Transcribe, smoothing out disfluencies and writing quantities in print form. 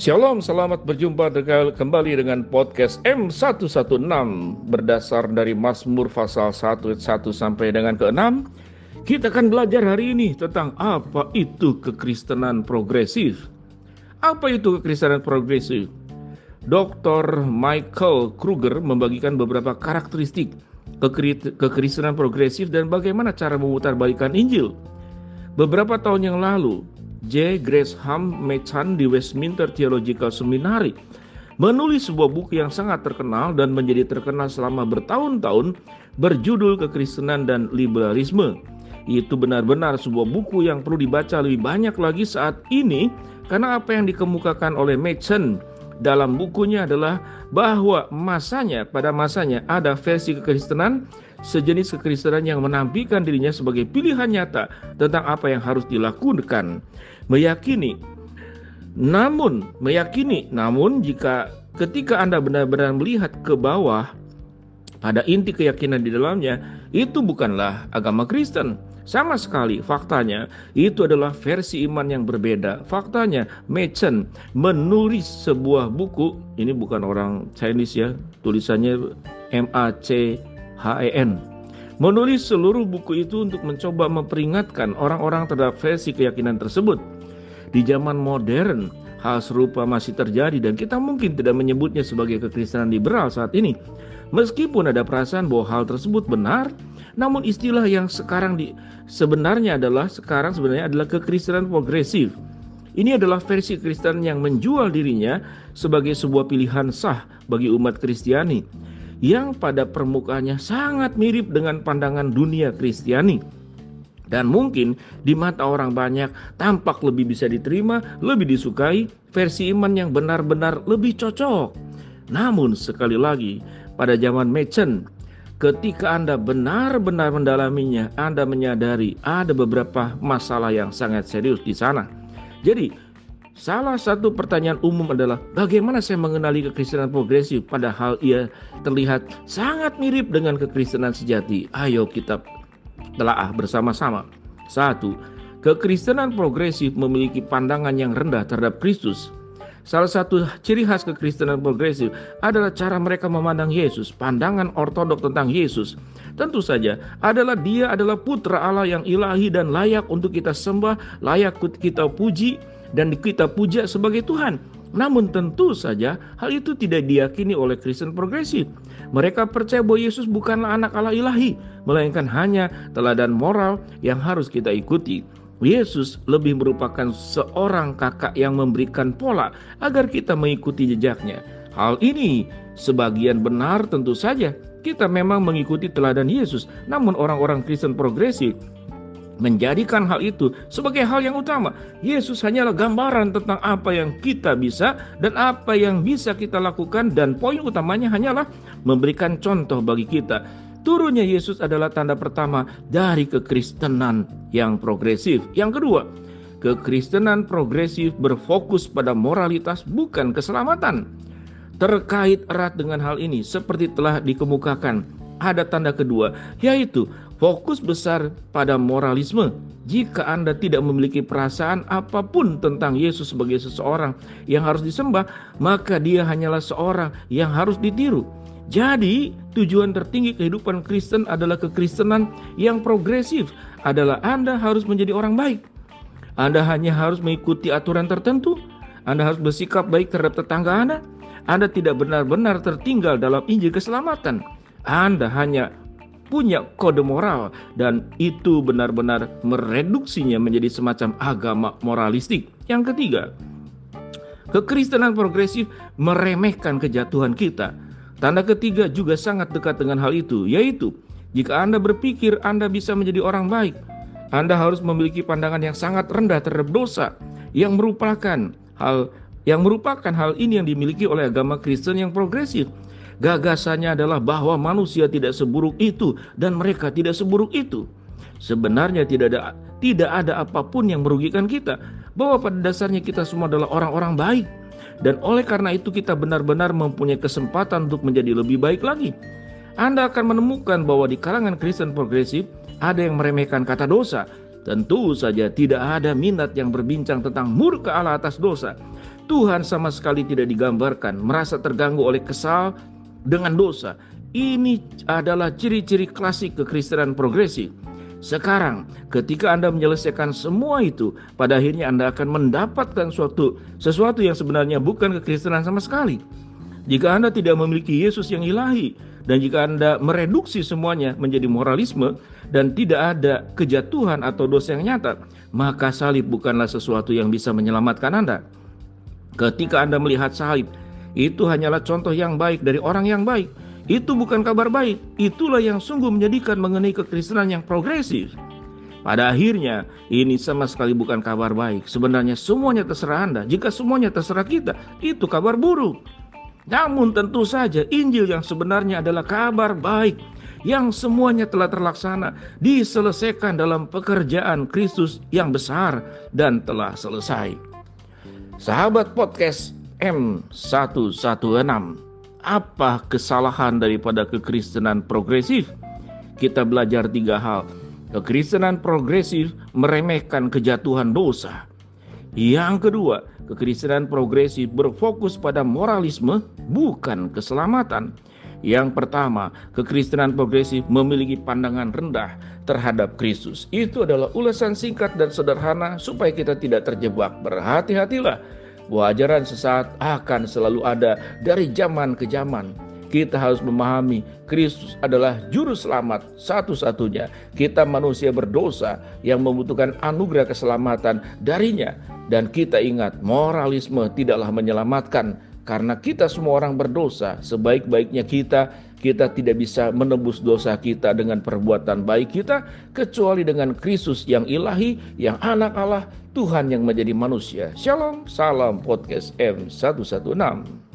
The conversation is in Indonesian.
Shalom, selamat berjumpa kembali dengan podcast M116 berdasar dari Mazmur pasal 1 ayat 1 sampai dengan ke-6. Kita akan belajar hari ini tentang apa itu kekristenan progresif. Apa itu kekristenan progresif? Dr. Michael Kruger membagikan beberapa karakteristik kekristenan progresif dan bagaimana cara memutarbalikkan Injil. Beberapa tahun yang lalu, J. Gresham Machen di Westminster Theological Seminary menulis sebuah buku yang sangat terkenal dan menjadi terkenal selama bertahun-tahun berjudul Kekristenan dan Liberalisme. Itu benar-benar sebuah buku yang perlu dibaca lebih banyak lagi saat ini, karena apa yang dikemukakan oleh Machen dalam bukunya adalah bahwa pada masanya ada versi kekristenan, sejenis kekristenan yang menampilkan dirinya sebagai pilihan nyata tentang apa yang harus dilakukan. Namun jika ketika Anda benar-benar melihat ke bawah pada inti keyakinan di dalamnya, itu bukanlah agama Kristen. Sama sekali, faktanya itu adalah versi iman yang berbeda. Faktanya, Machen menulis sebuah buku, ini bukan orang Chinese ya, tulisannya Machen. Menulis seluruh buku itu untuk mencoba memperingatkan orang-orang terhadap versi keyakinan tersebut. Di zaman modern, hal serupa masih terjadi dan kita mungkin tidak menyebutnya sebagai kekristenan liberal saat ini. Meskipun ada perasaan bahwa hal tersebut benar, namun istilah yang sebenarnya adalah kekristenan progresif. Ini adalah versi Kristen yang menjual dirinya sebagai sebuah pilihan sah bagi umat Kristiani, yang pada permukaannya sangat mirip dengan pandangan dunia Kristiani. Dan mungkin di mata orang banyak tampak lebih bisa diterima, lebih disukai, versi iman yang benar-benar lebih cocok. Namun sekali lagi, pada zaman Machen, ketika Anda benar-benar mendalaminya, Anda menyadari ada beberapa masalah yang sangat serius di sana. Jadi, salah satu pertanyaan umum adalah bagaimana saya mengenali kekristenan progresif padahal ia terlihat sangat mirip dengan kekristenan sejati. Ayo kita telaah bersama-sama. 1. Kekristenan progresif memiliki pandangan yang rendah terhadap Kristus. Salah satu ciri khas kekristenan progresif adalah cara mereka memandang Yesus. Pandangan ortodok tentang Yesus tentu saja Dia adalah putra Allah yang ilahi dan layak untuk kita sembah, layak kita puji dan kita puja sebagai Tuhan. Namun tentu saja hal itu tidak diyakini oleh Kristen progresif. Mereka percaya bahwa Yesus bukanlah anak Allah ilahi, melainkan hanya teladan moral yang harus kita ikuti. Yesus lebih merupakan seorang kakak yang memberikan pola agar kita mengikuti jejaknya. Hal ini sebagian benar, tentu saja kita memang mengikuti teladan Yesus. Namun orang-orang Kristen progresif menjadikan hal itu sebagai hal yang utama. Yesus hanyalah gambaran tentang apa yang kita bisa dan apa yang bisa kita lakukan, dan poin utamanya hanyalah memberikan contoh bagi kita. Turunnya Yesus adalah tanda pertama dari kekristenan yang progresif. Yang kedua, kekristenan progresif berfokus pada moralitas, bukan keselamatan. Terkait erat dengan hal ini, seperti telah dikemukakan, ada tanda kedua, yaitu fokus besar pada moralisme. Jika Anda tidak memiliki perasaan apapun tentang Yesus sebagai seseorang yang harus disembah, maka dia hanyalah seorang yang harus ditiru. Jadi, tujuan tertinggi kehidupan Kristen adalah kekristenan yang progresif adalah Anda harus menjadi orang baik. Anda hanya harus mengikuti aturan tertentu. Anda harus bersikap baik terhadap tetangga Anda. Anda tidak benar-benar tertinggal dalam Injil keselamatan. Anda hanya punya kode moral, dan itu benar-benar mereduksinya menjadi semacam agama moralistik. Yang ketiga, kekristenan progresif meremehkan kejatuhan kita. Tanda ketiga juga sangat dekat dengan hal itu, yaitu jika Anda berpikir Anda bisa menjadi orang baik, Anda harus memiliki pandangan yang sangat rendah terhadap dosa, yang merupakan hal ini yang dimiliki oleh agama Kristen yang progresif. Gagasannya adalah bahwa manusia tidak seburuk itu dan mereka tidak seburuk itu. Sebenarnya tidak ada apapun yang merugikan kita, bahwa pada dasarnya kita semua adalah orang-orang baik. Dan oleh karena itu kita benar-benar mempunyai kesempatan untuk menjadi lebih baik lagi. Anda akan menemukan bahwa di kalangan Kristen progresif ada yang meremehkan kata dosa. Tentu saja tidak ada minat yang berbincang tentang murka Allah atas dosa. Tuhan sama sekali tidak digambarkan merasa terganggu oleh kesal dengan dosa. Ini adalah ciri-ciri klasik kekristenan progresif. Sekarang, ketika Anda menyelesaikan semua itu, pada akhirnya Anda akan mendapatkan sesuatu yang sebenarnya bukan kekristenan sama sekali. Jika Anda tidak memiliki Yesus yang ilahi, dan jika Anda mereduksi semuanya menjadi moralisme dan tidak ada kejatuhan atau dosa yang nyata, maka salib bukanlah sesuatu yang bisa menyelamatkan Anda. Ketika Anda melihat salib, itu hanyalah contoh yang baik dari orang yang baik. Itu bukan kabar baik. Itulah yang sungguh menyedihkan mengenai kekristenan yang progresif. Pada akhirnya, ini sama sekali bukan kabar baik. Sebenarnya semuanya terserah Anda. Jika semuanya terserah kita, itu kabar buruk. Namun tentu saja Injil yang sebenarnya adalah kabar baik, yang semuanya telah terlaksana, diselesaikan dalam pekerjaan Kristus yang besar dan telah selesai. Sahabat podcast M116, apa kesalahan daripada kekristenan progresif? Kita belajar 3 hal. Kekristenan progresif meremehkan kejatuhan dosa. Yang kedua, kekristenan progresif berfokus pada moralisme, bukan keselamatan. Yang pertama, kekristenan progresif memiliki pandangan rendah terhadap Kristus. Itu adalah ulasan singkat dan sederhana supaya kita tidak terjebak. Berhati-hatilah. Ajaran sesat akan selalu ada dari zaman ke zaman. Kita harus memahami Kristus adalah juru selamat satu-satunya. Kita manusia berdosa yang membutuhkan anugerah keselamatan darinya. Dan kita ingat, moralisme tidaklah menyelamatkan. Karena kita semua orang berdosa. Sebaik-baiknya kita tidak bisa menebus dosa kita dengan perbuatan baik kita, kecuali dengan Kristus yang ilahi, yang anak Allah, Tuhan yang menjadi manusia. Shalom, salam podcast M116.